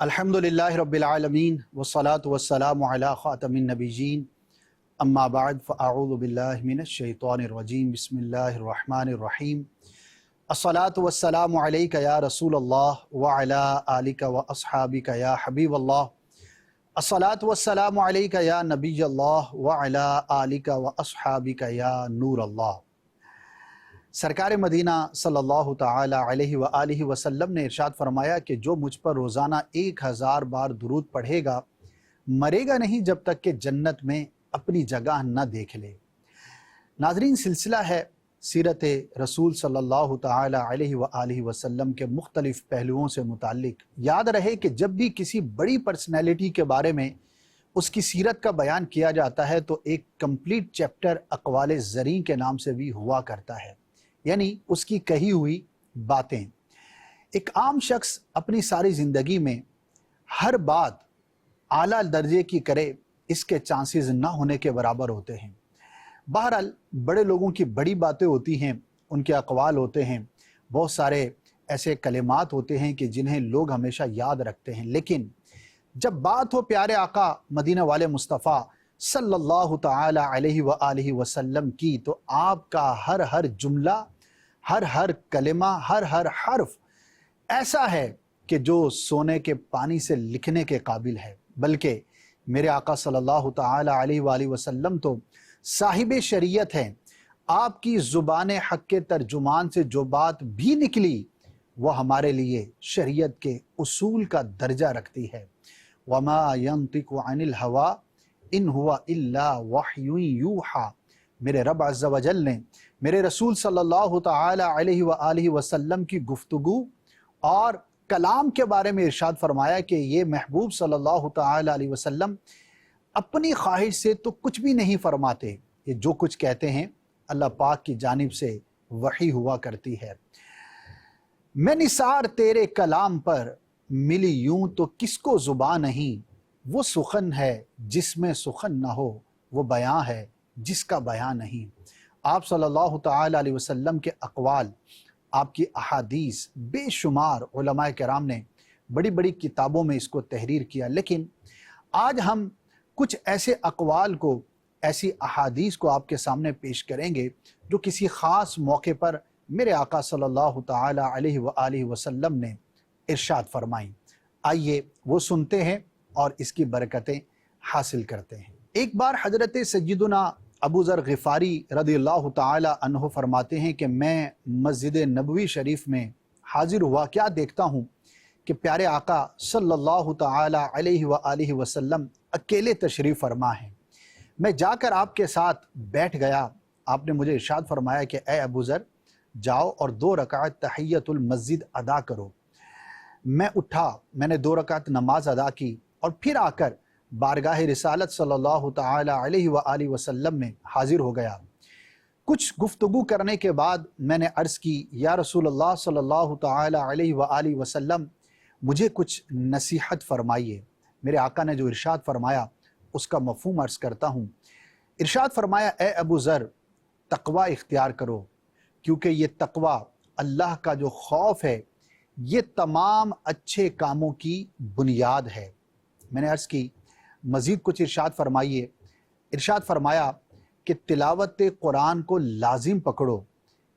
الحمدللہ رب العالمین والصلاة والسلام علی خاتم النبیین اما بعد فاعوذ باللہ من الشیطان الرجیم بسم اللہ الرحمن الرحیم الصلاة والسلام علیک یا رسول اللہ وعلی آلک واصحابک یا حبیب اللہ الصلاة والسلام علیک یا نبی اللہ وعلی آلک واصحابک یا نور اللہ۔ سرکار مدینہ صلی اللہ تعالی علیہ وآلہ وسلم نے ارشاد فرمایا کہ جو مجھ پر روزانہ 1000 بار درود پڑھے گا مرے گا نہیں جب تک کہ جنت میں اپنی جگہ نہ دیکھ لے۔ ناظرین، سلسلہ ہے سیرت رسول صلی اللہ تعالی علیہ وآلہ وسلم کے مختلف پہلوؤں سے متعلق۔ یاد رہے کہ جب بھی کسی بڑی پرسنالٹی کے بارے میں اس کی سیرت کا بیان کیا جاتا ہے تو ایک کمپلیٹ چیپٹر اقوال زریں کے نام سے بھی ہوا کرتا ہے، یعنی اس کی کہی ہوئی باتیں۔ ایک عام شخص اپنی ساری زندگی میں ہر بات اعلیٰ درجے کی کرے، اس کے چانسز نہ ہونے کے برابر ہوتے ہیں۔ بہرحال بڑے لوگوں کی بڑی باتیں ہوتی ہیں، ان کے اقوال ہوتے ہیں، بہت سارے ایسے کلمات ہوتے ہیں کہ جنہیں لوگ ہمیشہ یاد رکھتے ہیں، لیکن جب بات ہو پیارے آقا مدینہ والے مصطفیٰ صلی اللہ تعالی علیہ وآلہ وسلم کی تو آپ کا ہر جملہ، ہر کلمہ، ہر حرف ایسا ہے کہ جو سونے کے پانی سے لکھنے کے قابل ہے۔ بلکہ میرے آقا صلی اللہ تعالی علیہ وآلہ وسلم تو صاحب شریعت ہیں۔ آپ کی زبان حق کے ترجمان سے جو بات بھی نکلی وہ ہمارے لیے شریعت کے اصول کا درجہ رکھتی ہے۔ وَمَا يَنطِقُ عَنِ الْهَوَىٰ ان ہوا الا وحی یوحیٰ۔ میرے رب عز و جل نے میرے رسول صلی اللہ تعالی علیہ وآلہ وسلم کی گفتگو اور کلام کے بارے میں ارشاد فرمایا کہ یہ محبوب صلی اللہ تعالی علیہ وسلم اپنی خواہش سے تو کچھ بھی نہیں فرماتے، یہ جو کچھ کہتے ہیں اللہ پاک کی جانب سے وحی ہوا کرتی ہے۔ میں نثار تیرے کلام پر ملی یوں تو کس کو زبان نہیں، وہ سخن ہے جس میں سخن نہ ہو، وہ بیان ہے جس کا بیان نہیں۔ آپ صلی اللہ تعالی علیہ وسلم کے اقوال، آپ کی احادیث بے شمار علماء کرام نے بڑی بڑی کتابوں میں اس کو تحریر کیا، لیکن آج ہم کچھ ایسے اقوال کو، ایسی احادیث کو آپ کے سامنے پیش کریں گے جو کسی خاص موقع پر میرے آقا صلی اللہ تعالی علیہ وآلہ وسلم نے ارشاد فرمائیں۔ آئیے وہ سنتے ہیں اور اس کی برکتیں حاصل کرتے ہیں۔ ایک بار حضرت سیدنا ابو ذر غفاری رضی اللہ تعالی عنہ فرماتے ہیں کہ میں مسجد نبوی شریف میں حاضر ہوا، کیا دیکھتا ہوں کہ پیارے آقا صلی اللہ تعالی علیہ وآلہ وسلم اکیلے تشریف فرما ہیں۔ میں جا کر آپ کے ساتھ بیٹھ گیا۔ آپ نے مجھے ارشاد فرمایا کہ اے ابو ذر، جاؤ اور 2 رکعت تحیۃ المسجد ادا کرو۔ میں اٹھا، میں نے 2 رکعت نماز ادا کی اور پھر آ کر بارگاہ رسالت صلی اللہ تعالی علیہ وآلہ وسلم میں حاضر ہو گیا۔ کچھ گفتگو کرنے کے بعد میں نے عرض کی، یا رسول اللہ صلی اللہ تعالی علیہ وآلہ وسلم مجھے کچھ نصیحت فرمائیے۔ میرے آقا نے جو ارشاد فرمایا اس کا مفہوم عرض کرتا ہوں۔ ارشاد فرمایا، اے ابو ذر، تقوی اختیار کرو، کیونکہ یہ تقوی، اللہ کا جو خوف ہے، یہ تمام اچھے کاموں کی بنیاد ہے۔ میں نے عرض کی مزید کچھ ارشاد فرمائیے۔ ارشاد فرمایا کہ تلاوت قرآن کو لازم پکڑو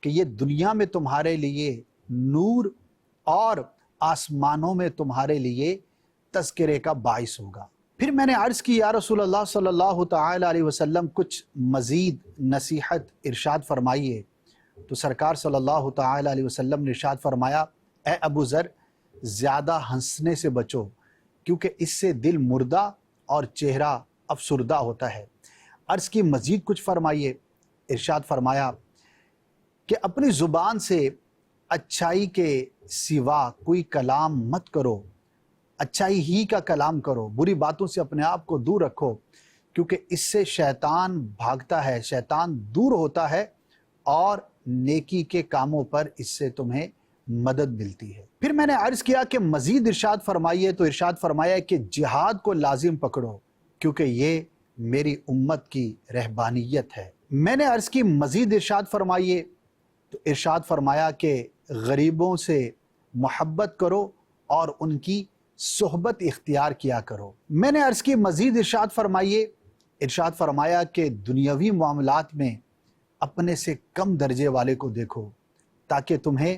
کہ یہ دنیا میں تمہارے لیے نور اور آسمانوں میں تمہارے لیے تذکرے کا باعث ہوگا۔ پھر میں نے عرض کی، یا رسول اللہ صلی اللہ تعالی علیہ وسلم کچھ مزید نصیحت ارشاد فرمائیے۔ تو سرکار صلی اللہ تعالی علیہ وسلم نے ارشاد فرمایا، اے ابو ذر، زیادہ ہنسنے سے بچو، کیونکہ اس سے دل مردہ اور چہرہ افسردہ ہوتا ہے۔ عرض کی مزید کچھ فرمائیے۔ ارشاد فرمایا کہ اپنی زبان سے اچھائی کے سوا کوئی کلام مت کرو، اچھائی ہی کا کلام کرو، بری باتوں سے اپنے آپ کو دور رکھو، کیونکہ اس سے شیطان بھاگتا ہے، شیطان دور ہوتا ہے اور نیکی کے کاموں پر اس سے تمہیں مدد ملتی ہے۔ پھر میں نے عرض کیا کہ مزید ارشاد فرمائیے، تو ارشاد فرمایا کہ جہاد کو لازم پکڑو، کیونکہ یہ میری امت کی رہبانیت ہے۔ میں نے عرض کی مزید ارشاد فرمائیے، تو ارشاد فرمایا کہ غریبوں سے محبت کرو اور ان کی صحبت اختیار کیا کرو۔ میں نے عرض کی مزید ارشاد فرمائیے، ارشاد فرمایا کہ دنیاوی معاملات میں اپنے سے کم درجے والے کو دیکھو تاکہ تمہیں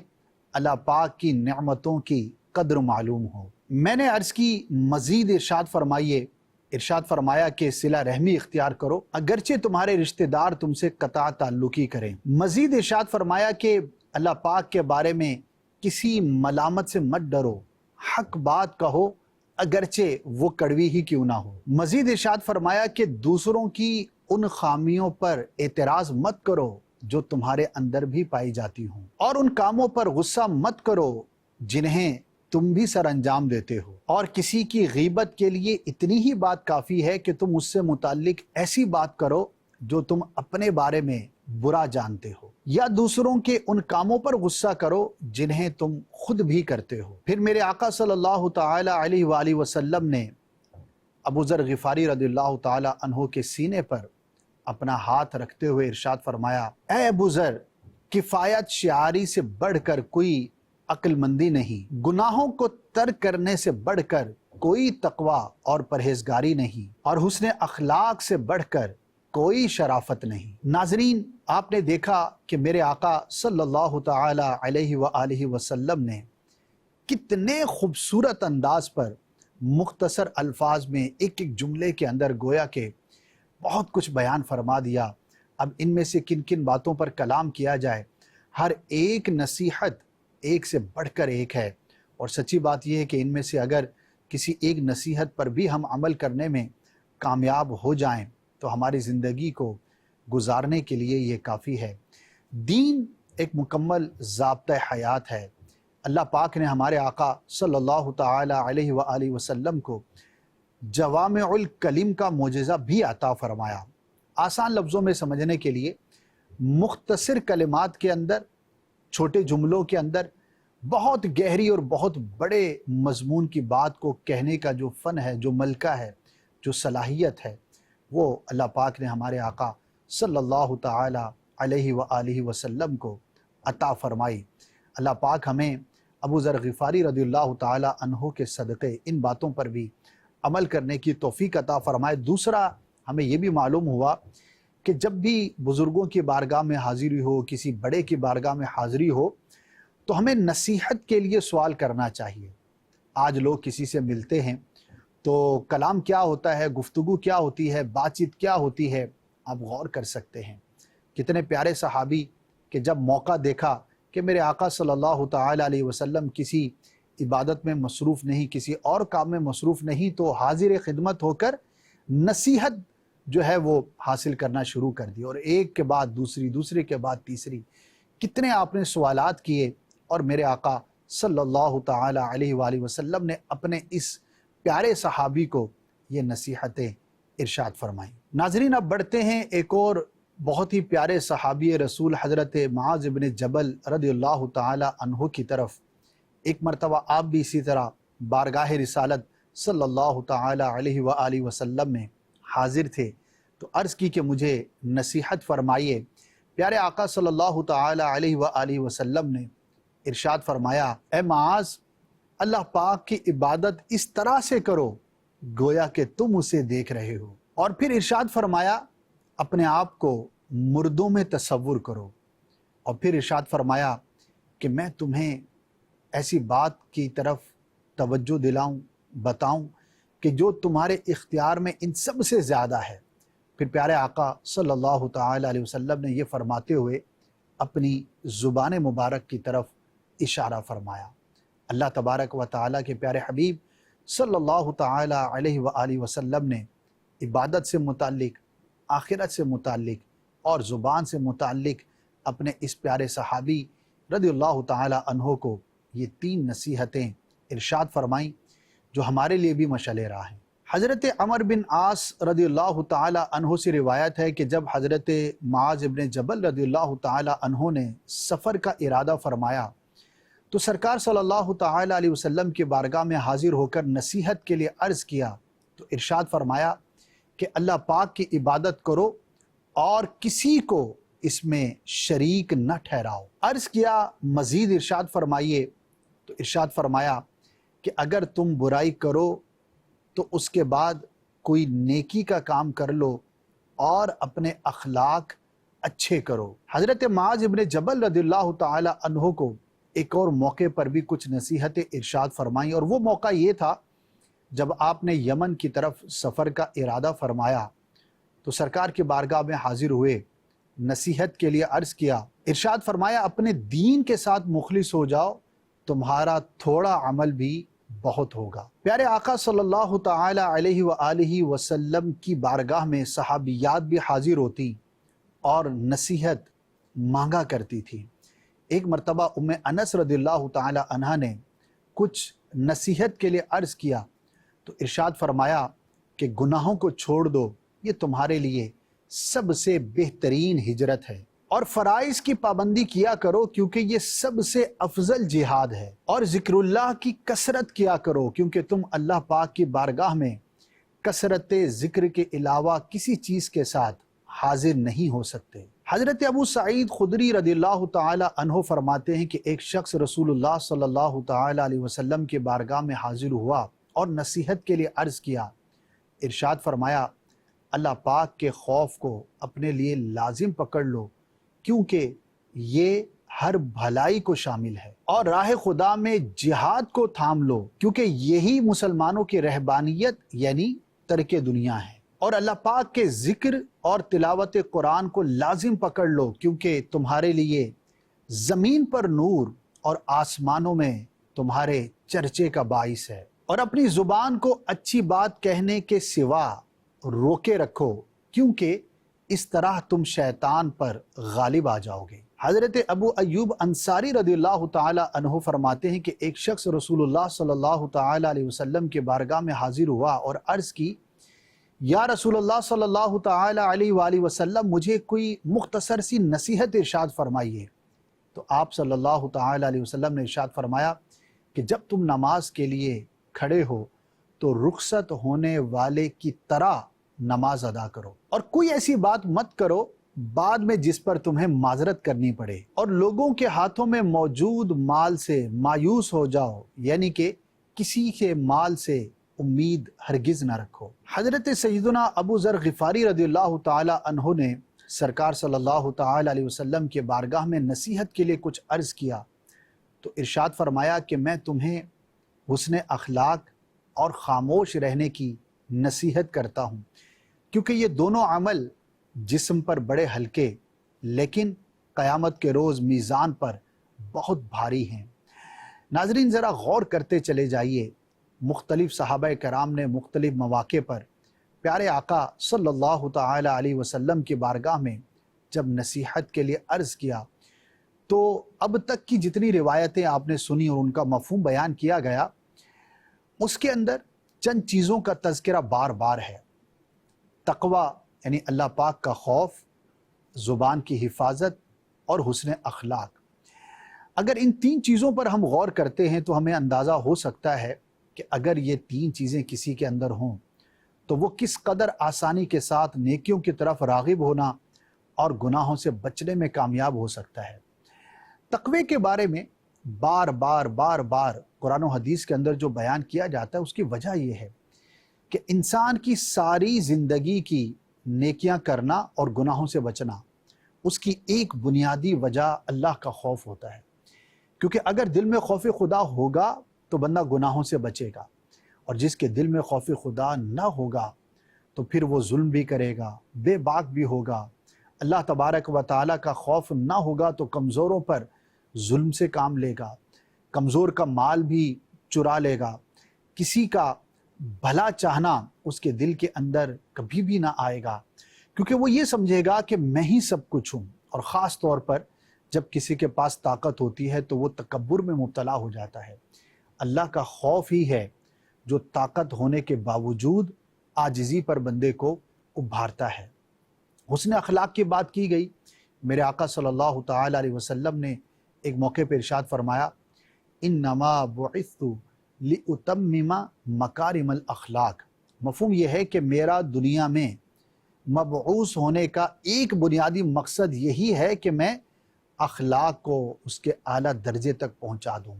اللہ پاک کی نعمتوں کی قدر معلوم ہو۔ میں نے عرض کی مزید ارشاد فرمائیے، ارشاد فرمایا کہ صلہ رحمی اختیار کرو اگرچہ تمہارے رشتہ دار تم سے قطع تعلقی کریں۔ مزید ارشاد فرمایا کہ اللہ پاک کے بارے میں کسی ملامت سے مت ڈرو، حق بات کہو اگرچہ وہ کڑوی ہی کیوں نہ ہو۔ مزید ارشاد فرمایا کہ دوسروں کی ان خامیوں پر اعتراض مت کرو جو تمہارے اندر بھی پائی جاتی ہوں، اور ان کاموں پر غصہ مت کرو جنہیں تم بھی سر انجام دیتے ہو، اور کسی کی غیبت کے لیے اتنی ہی بات کافی ہے کہ تم اس سے متعلق ایسی بات کرو جو تم اپنے بارے میں برا جانتے ہو، یا دوسروں کے ان کاموں پر غصہ کرو جنہیں تم خود بھی کرتے ہو۔ پھر میرے آقا صلی اللہ تعالی علیہ وآلہ وسلم نے ابو ذر غفاری رضی اللہ تعالی عنہ کے سینے پر اپنا ہاتھ رکھتے ہوئے ارشاد فرمایا، اے ابو ذر، کفایت شعاری سے بڑھ کر کوئی عقل مندی نہیں، گناہوں کو ترک کرنے سے بڑھ کر کوئی تقوی اور پرہیزگاری نہیں، اور حسن اخلاق سے بڑھ کر کوئی شرافت نہیں۔ ناظرین، آپ نے دیکھا کہ میرے آقا صلی اللہ تعالی علیہ وآلہ وسلم نے کتنے خوبصورت انداز پر مختصر الفاظ میں ایک ایک جملے کے اندر گویا کہ بہت کچھ بیان فرما دیا۔ اب ان میں سے کن کن باتوں پر کلام کیا جائے، ہر ایک نصیحت ایک سے بڑھ کر ایک ہے، اور سچی بات یہ ہے کہ ان میں سے اگر کسی ایک نصیحت پر بھی ہم عمل کرنے میں کامیاب ہو جائیں تو ہماری زندگی کو گزارنے کے لیے یہ کافی ہے۔ دین ایک مکمل ضابطہ حیات ہے۔ اللہ پاک نے ہمارے آقا صلی اللہ تعالی علیہ وآلہ وسلم کو جوامع الکلم کا معجزہ بھی عطا فرمایا۔ آسان لفظوں میں سمجھنے کے لیے مختصر کلمات کے اندر، چھوٹے جملوں کے اندر بہت گہری اور بہت بڑے مضمون کی بات کو کہنے کا جو فن ہے، جو ملکہ ہے، جو صلاحیت ہے، وہ اللہ پاک نے ہمارے آقا صلی اللہ تعالی علیہ وآلہ وسلم کو عطا فرمائی۔ اللہ پاک ہمیں ابو ذر غفاری رضی اللہ تعالی عنہ کے صدقے ان باتوں پر بھی عمل کرنے کی توفیق عطا فرمائے۔ دوسرا، ہمیں یہ بھی معلوم ہوا کہ جب بھی بزرگوں کی بارگاہ میں حاضری ہو، کسی بڑے کی بارگاہ میں حاضری ہو، تو ہمیں نصیحت کے لیے سوال کرنا چاہیے۔ آج لوگ کسی سے ملتے ہیں تو کلام کیا ہوتا ہے، گفتگو کیا ہوتی ہے، بات چیت کیا ہوتی ہے، آپ غور کر سکتے ہیں۔ کتنے پیارے صحابی کہ جب موقع دیکھا کہ میرے آقا صلی اللہ تعالی علیہ وسلم کسی عبادت میں مصروف نہیں، کسی اور کام میں مصروف نہیں، تو حاضر خدمت ہو کر نصیحت جو ہے وہ حاصل کرنا شروع کر دی، اور ایک کے بعد دوسری، دوسرے کے بعد تیسری، کتنے آپ نے سوالات کیے، اور میرے آقا صلی اللہ تعالی علیہ وآلہ وسلم نے اپنے اس پیارے صحابی کو یہ نصیحتیں ارشاد فرمائیں۔ ناظرین، اب بڑھتے ہیں ایک اور بہت ہی پیارے صحابی رسول حضرت معاذ بن جبل رضی اللہ تعالی عنہ کی طرف۔ ایک مرتبہ آپ بھی اسی طرح بارگاہ رسالت صلی اللہ تعالی علیہ وآلہ وسلم میں حاضر تھے، تو عرض کی کہ مجھے نصیحت فرمائیے۔ پیارے آقا صلی اللہ تعالی علیہ وآلہ وسلم نے ارشاد فرمایا، اے معاذ، اللہ پاک کی عبادت اس طرح سے کرو گویا کہ تم اسے دیکھ رہے ہو، اور پھر ارشاد فرمایا اپنے آپ کو مردوں میں تصور کرو، اور پھر ارشاد فرمایا کہ میں تمہیں ایسی بات کی طرف توجہ دلاؤں، بتاؤں کہ جو تمہارے اختیار میں ان سب سے زیادہ ہے۔ پھر پیارے آقا صلی اللہ تعالی علیہ وسلم نے یہ فرماتے ہوئے اپنی زبان مبارک کی طرف اشارہ فرمایا۔ اللہ تبارک و تعالیٰ کے پیارے حبیب صلی اللہ تعالی علیہ وآلہ وسلم نے عبادت سے متعلق، آخرت سے متعلق اور زبان سے متعلق اپنے اس پیارے صحابی رضی اللہ تعالی عنہ کو یہ 3 نصیحتیں ارشاد فرمائیں جو ہمارے لیے بھی مشعل راہ ہیں۔ حضرت عمر بن عاص رضی اللہ تعالی عنہ سے روایت ہے کہ جب حضرت معاذ بن جبل رضی اللہ تعالی عنہ نے سفر کا ارادہ فرمایا تو سرکار صلی اللہ تعالی علیہ وسلم کی بارگاہ میں حاضر ہو کر نصیحت کے لیے عرض کیا تو ارشاد فرمایا کہ اللہ پاک کی عبادت کرو اور کسی کو اس میں شریک نہ ٹھہراؤ۔ عرض کیا مزید ارشاد فرمائیے، تو ارشاد فرمایا کہ اگر تم برائی کرو تو اس کے بعد کوئی نیکی کا کام کر لو اور اپنے اخلاق اچھے کرو۔ حضرت معاذ ابن جبل رضی اللہ تعالی عنہ کو ایک اور موقع پر بھی کچھ نصیحتیں ارشاد فرمائیں، اور وہ موقع یہ تھا جب آپ نے یمن کی طرف سفر کا ارادہ فرمایا تو سرکار کی بارگاہ میں حاضر ہوئے، نصیحت کے لیے عرض کیا، ارشاد فرمایا اپنے دین کے ساتھ مخلص ہو جاؤ، تمہارا تھوڑا عمل بھی بہت ہوگا۔ پیارے آقا صلی اللہ تعالی علیہ وآلہ وسلم کی بارگاہ میں صحابیات بھی حاضر ہوتی اور نصیحت مانگا کرتی تھی۔ ایک مرتبہ ام انس رضی اللہ تعالی عنہ نے کچھ نصیحت کے لیے عرض کیا تو ارشاد فرمایا کہ گناہوں کو چھوڑ دو، یہ تمہارے لیے سب سے بہترین ہجرت ہے، اور فرائض کی پابندی کیا کرو کیونکہ یہ سب سے افضل جہاد ہے، اور ذکر اللہ کی کثرت کیا کرو کیونکہ تم اللہ پاک کی بارگاہ میں کثرت ذکر کے علاوہ کسی چیز کے ساتھ حاضر نہیں ہو سکتے۔ حضرت ابو سعید خدری رضی اللہ تعالی عنہ فرماتے ہیں کہ ایک شخص رسول اللہ صلی اللہ تعالی علیہ وسلم کے بارگاہ میں حاضر ہوا اور نصیحت کے لیے عرض کیا، ارشاد فرمایا اللہ پاک کے خوف کو اپنے لیے لازم پکڑ لو کیونکہ یہ ہر بھلائی کو شامل ہے، اور راہ خدا میں جہاد کو تھام لو کیونکہ یہی مسلمانوں کی رہبانیت یعنی ترک دنیا ہے، اور اللہ پاک کے ذکر اور تلاوت قرآن کو لازم پکڑ لو کیونکہ تمہارے لیے زمین پر نور اور آسمانوں میں تمہارے چرچے کا باعث ہے، اور اپنی زبان کو اچھی بات کہنے کے سوا روکے رکھو کیونکہ اس طرح تم شیطان پر غالب آ جاؤ گے۔ حضرت ابو ایوب انصاری رضی اللہ تعالی عنہ فرماتے ہیں کہ ایک شخص رسول اللہ صلی اللہ تعالی علیہ وسلم کے بارگاہ میں حاضر ہوا اور عرض کی، یا رسول اللہ صلی اللہ تعالی علیہ وآلہ وسلم مجھے کوئی مختصر سی نصیحت ارشاد فرمائیے۔ تو آپ صلی اللہ تعالی علیہ وسلم نے ارشاد فرمایا کہ جب تم نماز کے لیے کھڑے ہو تو رخصت ہونے والے کی طرح نماز ادا کرو، اور کوئی ایسی بات مت کرو بعد میں جس پر تمہیں معذرت کرنی پڑے، اور لوگوں کے ہاتھوں میں موجود مال سے مایوس ہو جاؤ، یعنی کہ کسی کے مال سے امید ہرگز نہ رکھو۔ حضرت سیدنا ابو ذر غفاری رضی اللہ تعالی عنہ نے سرکار صلی اللہ تعالی علیہ وسلم کے بارگاہ میں نصیحت کے لیے کچھ عرض کیا تو ارشاد فرمایا کہ میں تمہیں حسن اخلاق اور خاموش رہنے کی نصیحت کرتا ہوں کیونکہ یہ دونوں عمل جسم پر بڑے ہلکے لیکن قیامت کے روز میزان پر بہت بھاری ہیں۔ ناظرین ذرا غور کرتے چلے جائیے، مختلف صحابہ کرام نے مختلف مواقع پر پیارے آقا صلی اللہ تعالی علیہ وسلم کی بارگاہ میں جب نصیحت کے لیے عرض کیا تو اب تک کی جتنی روایتیں آپ نے سنی اور ان کا مفہوم بیان کیا گیا، اس کے اندر چند چیزوں کا تذکرہ بار بار ہے۔ تقوی یعنی اللہ پاک کا خوف، زبان کی حفاظت اور حسن اخلاق۔ اگر ان تین چیزوں پر ہم غور کرتے ہیں تو ہمیں اندازہ ہو سکتا ہے کہ اگر یہ تین چیزیں کسی کے اندر ہوں تو وہ کس قدر آسانی کے ساتھ نیکیوں کی طرف راغب ہونا اور گناہوں سے بچنے میں کامیاب ہو سکتا ہے۔ تقوی کے بارے میں بار بار قرآن و حدیث کے اندر جو بیان کیا جاتا ہے اس کی وجہ یہ ہے کہ انسان کی ساری زندگی کی نیکیاں کرنا اور گناہوں سے بچنا، اس کی ایک بنیادی وجہ اللہ کا خوف ہوتا ہے، کیونکہ اگر دل میں خوف خدا ہوگا تو بندہ گناہوں سے بچے گا، اور جس کے دل میں خوف خدا نہ ہوگا تو پھر وہ ظلم بھی کرے گا، بے باک بھی ہوگا۔ اللہ تبارک و تعالیٰ کا خوف نہ ہوگا تو کمزوروں پر ظلم سے کام لے گا، کمزور کا مال بھی چرا لے گا، کسی کا بھلا چاہنا اس کے دل کے اندر کبھی بھی نہ آئے گا، کیونکہ وہ یہ سمجھے گا کہ میں ہی سب کچھ ہوں۔ اور خاص طور پر جب کسی کے پاس طاقت ہوتی ہے تو وہ تکبر میں مبتلا ہو جاتا ہے۔ اللہ کا خوف ہی ہے جو طاقت ہونے کے باوجود عاجزی پر بندے کو ابھارتا ہے۔ حسن اخلاق کی بات کی گئی، میرے آقا صلی اللہ تعالی علیہ وسلم نے ایک موقع پہ ارشاد فرمایا، انما بعثت لاتمم مکارم الاخلاق۔ مفہوم یہ ہے کہ میرا دنیا میں مبعوث ہونے کا ایک بنیادی مقصد یہی ہے کہ میں اخلاق کو اس کے اعلیٰ درجے تک پہنچا دوں۔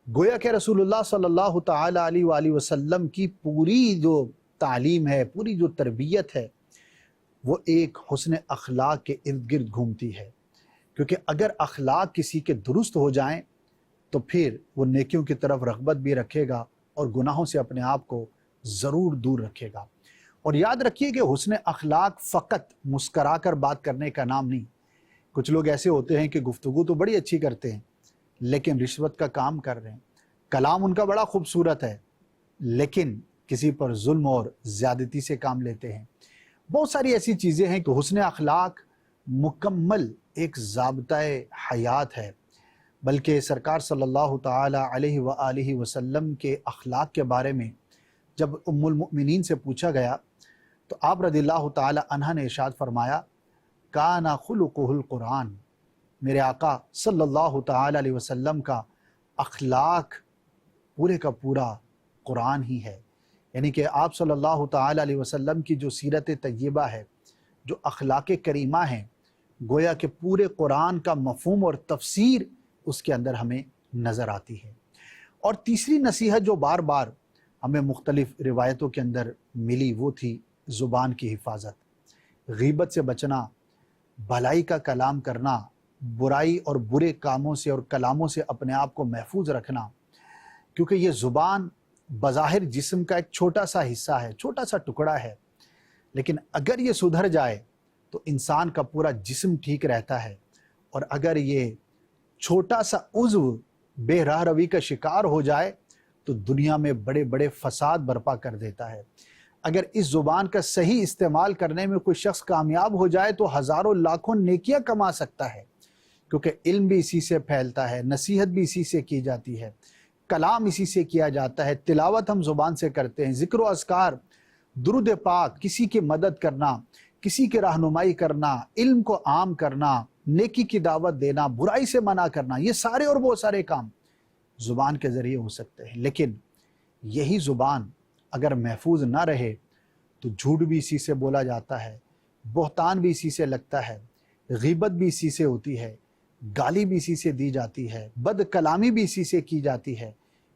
گویا کہ رسول اللہ صلی اللہ تعالی علیہ وآلہ وسلم کی پوری جو تعلیم ہے، پوری جو تربیت ہے، وہ ایک حسن اخلاق کے ارد گرد گھومتی ہے، کیونکہ اگر اخلاق کسی کے درست ہو جائیں تو پھر وہ نیکیوں کی طرف رغبت بھی رکھے گا اور گناہوں سے اپنے آپ کو ضرور دور رکھے گا۔ اور یاد رکھیے کہ حسن اخلاق فقط مسکرا کر بات کرنے کا نام نہیں۔ کچھ لوگ ایسے ہوتے ہیں کہ گفتگو تو بڑی اچھی کرتے ہیں لیکن رشوت کا کام کر رہے ہیں، کلام ان کا بڑا خوبصورت ہے لیکن کسی پر ظلم اور زیادتی سے کام لیتے ہیں۔ بہت ساری ایسی چیزیں ہیں کہ حسن اخلاق مکمل ایک ضابطۂ حیات ہے، بلکہ سرکار صلی اللہ تعالی علیہ وآلہ وسلم کے اخلاق کے بارے میں جب ام المؤمنین سے پوچھا گیا تو آپ رضی اللہ تعالی عنہ نے ارشاد فرمایا، کان خلقہ القرآن، میرے آقا صلی اللہ تعالی علیہ وسلم کا اخلاق پورے کا پورا قرآن ہی ہے۔ یعنی کہ آپ صلی اللہ تعالی علیہ وسلم کی جو سیرت طیبہ ہے، جو اخلاق کریمہ ہیں، گویا کہ پورے قرآن کا مفہوم اور تفسیر اس کے اندر ہمیں نظر آتی ہے۔ اور تیسری نصیحت جو بار بار ہمیں مختلف روایتوں کے اندر ملی وہ تھی زبان کی حفاظت، غیبت سے بچنا، بھلائی کا کلام کرنا، برائی اور برے کاموں سے اور کلاموں سے اپنے آپ کو محفوظ رکھنا، کیونکہ یہ زبان بظاہر جسم کا ایک چھوٹا سا حصہ ہے، چھوٹا سا ٹکڑا ہے، لیکن اگر یہ سدھر جائے تو انسان کا پورا جسم ٹھیک رہتا ہے، اور اگر یہ چھوٹا سا عضو بے راہ روی کا شکار ہو جائے تو دنیا میں بڑے بڑے فساد برپا کر دیتا ہے۔ اگر اس زبان کا صحیح استعمال کرنے میں کوئی شخص کامیاب ہو جائے تو ہزاروں لاکھوں نیکیاں کما سکتا ہے، کیونکہ علم بھی اسی سے پھیلتا ہے، نصیحت بھی اسی سے کی جاتی ہے، کلام اسی سے کیا جاتا ہے، تلاوت ہم زبان سے کرتے ہیں، ذکر و اذکار، درود پاک، کسی کی مدد کرنا، کسی کی رہنمائی کرنا، علم کو عام کرنا، نیکی کی دعوت دینا، برائی سے منع کرنا، یہ سارے اور بہت سارے کام زبان کے ذریعے ہو سکتے ہیں۔ لیکن یہی زبان اگر محفوظ نہ رہے تو جھوٹ بھی اسی سے بولا جاتا ہے، بہتان بھی اسی سے لگتا ہے، غیبت بھی اسی سے ہوتی ہے، گالی بھی اسی سے دی جاتی ہے، بد کلامی بھی اسی سے کی جاتی ہے۔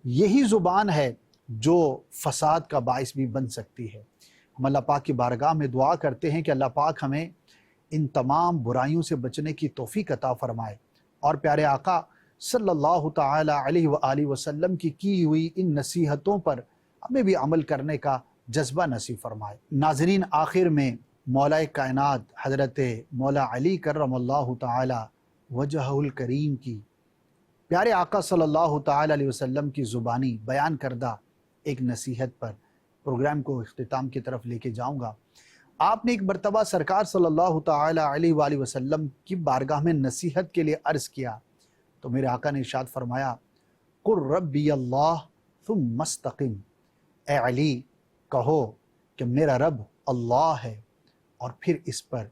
یہی زبان ہے جو فساد کا باعث بھی بن سکتی ہے۔ ہم اللہ پاک کی بارگاہ میں دعا کرتے ہیں کہ اللہ پاک ہمیں ان تمام برائیوں سے بچنے کی توفیق عطا فرمائے، اور پیارے آقا صلی اللہ تعالی علیہ وآلہ وسلم کی ہوئی ان نصیحتوں پر ہمیں بھی عمل کرنے کا جذبہ نصیب فرمائے۔ ناظرین، آخر میں مولا کائنات حضرت مولا علی کرم اللہ تعالی وجہہ الکریم کی پیارے آقا صلی اللہ تعالی علیہ وسلم کی زبانی بیان کردہ ایک نصیحت پر پروگرام کو اختتام کی طرف لے کے جاؤں گا۔ آپ نے ایک مرتبہ سرکار صلی اللہ تعالی علیہ وآلہ وسلم کی بارگاہ میں نصیحت کے لیے عرض کیا تو میرے آقا نے ارشاد فرمایا، قل ربی اللہ ثم استقم، اے علی کہو کہ میرا رب اللہ ہے اور پھر اس پر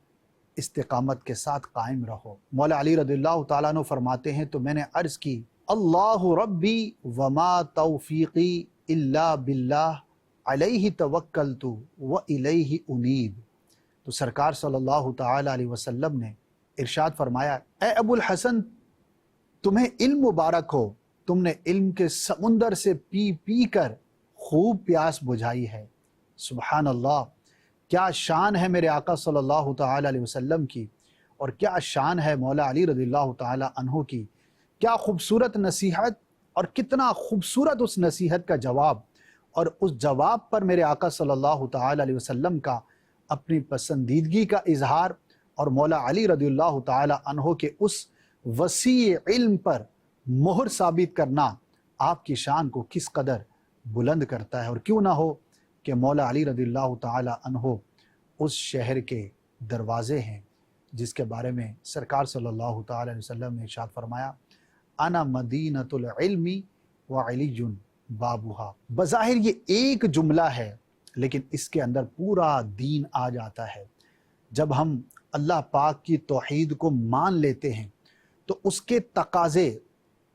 استقامت کے ساتھ قائم رہو۔ مولا علی رضی اللہ تعالیٰ عنہ فرماتے ہیں تو میں نے عرض کی، اللہ ربی وما توفیقی الا باللہ علیہ توکلت والیہ انیب۔ تو سرکار صلی اللہ تعالی علیہ وسلم نے ارشاد فرمایا، اے ابو الحسن تمہیں علم مبارک ہو، تم نے علم کے سمندر سے پی پی کر خوب پیاس بجھائی ہے۔ سبحان اللہ، کیا شان ہے میرے آقا صلی اللہ تعالی علیہ وسلم کی، اور کیا شان ہے مولا علی رضی اللہ تعالی عنہ کی۔ کیا خوبصورت نصیحت اور کتنا خوبصورت اس نصیحت کا جواب، اور اس جواب پر میرے آقا صلی اللہ تعالی علیہ وسلم کا اپنی پسندیدگی کا اظہار، اور مولا علی رضی اللہ تعالی عنہ کے اس وسیع علم پر مہر ثابت کرنا آپ کی شان کو کس قدر بلند کرتا ہے۔ اور کیوں نہ ہو کہ مولا علی رضی اللہ تعالی عنہ اس شہر کے دروازے ہیں جس کے بارے میں سرکار صلی اللہ تعالی علیہ وسلم نے ارشاد فرمایا، انا مدینۃ العلم وعلی بابھا۔ بظاہر یہ ایک جملہ ہے لیکن اس کے اندر پورا دین آ جاتا ہے۔ جب ہم اللہ پاک کی توحید کو مان لیتے ہیں تو اس کے تقاضے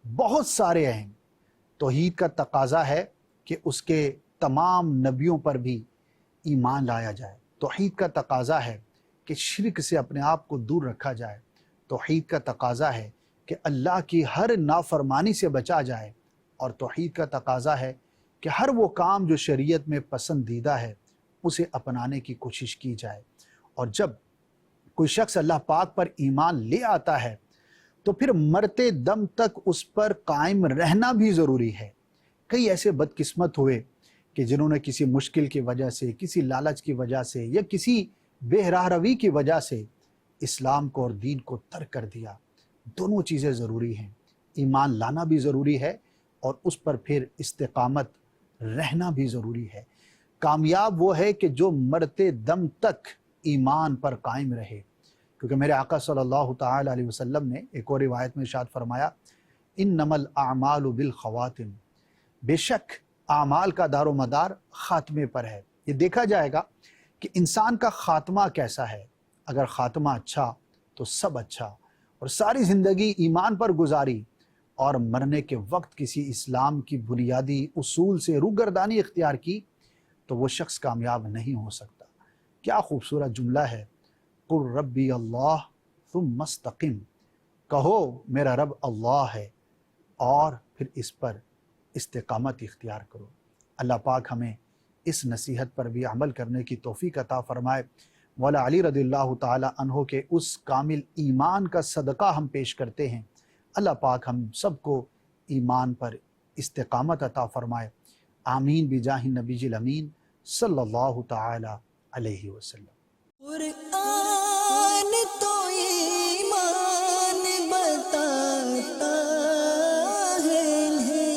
بہت سارے ہیں۔ توحید کا تقاضا ہے کہ اس کے تمام نبیوں پر بھی ایمان لایا جائے۔ توحید کا تقاضا ہے کہ شرک سے اپنے آپ کو دور رکھا جائے۔ توحید کا تقاضا ہے کہ اللہ کی ہر نافرمانی سے بچا جائے، اور توحید کا تقاضا ہے کہ ہر وہ کام جو شریعت میں پسندیدہ ہے اسے اپنانے کی کوشش کی جائے، اور جب کوئی شخص اللہ پاک پر ایمان لے آتا ہے تو پھر مرتے دم تک اس پر قائم رہنا بھی ضروری ہے۔ کئی ایسے بدقسمت ہوئے کہ جنہوں نے کسی مشکل کی وجہ سے، کسی لالچ کی وجہ سے یا کسی بے راہ روی کی وجہ سے اسلام کو اور دین کو ترک کر دیا۔ دونوں چیزیں ضروری ہیں، ایمان لانا بھی ضروری ہے اور اس پر پھر استقامت رہنا بھی ضروری ہے۔ کامیاب وہ ہے کہ جو مرتے دم تک ایمان پر قائم رہے، کیونکہ میرے آقا صلی اللہ تعالی علیہ وسلم نے ایک اور روایت میں ارشاد فرمایا، انما الاعمال بالخواتم، بے شک اعمال کا دار و مدار خاتمے پر ہے۔ یہ دیکھا جائے گا کہ انسان کا خاتمہ کیسا ہے۔ اگر خاتمہ اچھا تو سب اچھا، اور ساری زندگی ایمان پر گزاری اور مرنے کے وقت کسی اسلام کی بنیادی اصول سے روگردانی اختیار کی تو وہ شخص کامیاب نہیں ہو سکتا۔ کیا خوبصورت جملہ ہے، قل ربی اللہ ثم استقم، کہو میرا رب اللہ ہے اور پھر اس پر استقامت اختیار کرو۔ اللہ پاک ہمیں اس نصیحت پر بھی عمل کرنے کی توفیق عطا فرمائے۔ مولا علی رضی اللہ تعالی عنہ کے اس کامل ایمان کا صدقہ ہم پیش کرتے ہیں، اللہ پاک ہم سب کو ایمان پر استقامت عطا فرمائے، آمین بجاہ النبی الامین صلی اللہ تعالی علیہ وسلم۔ قرآن تو ایمان بتاتا ہے انہیں،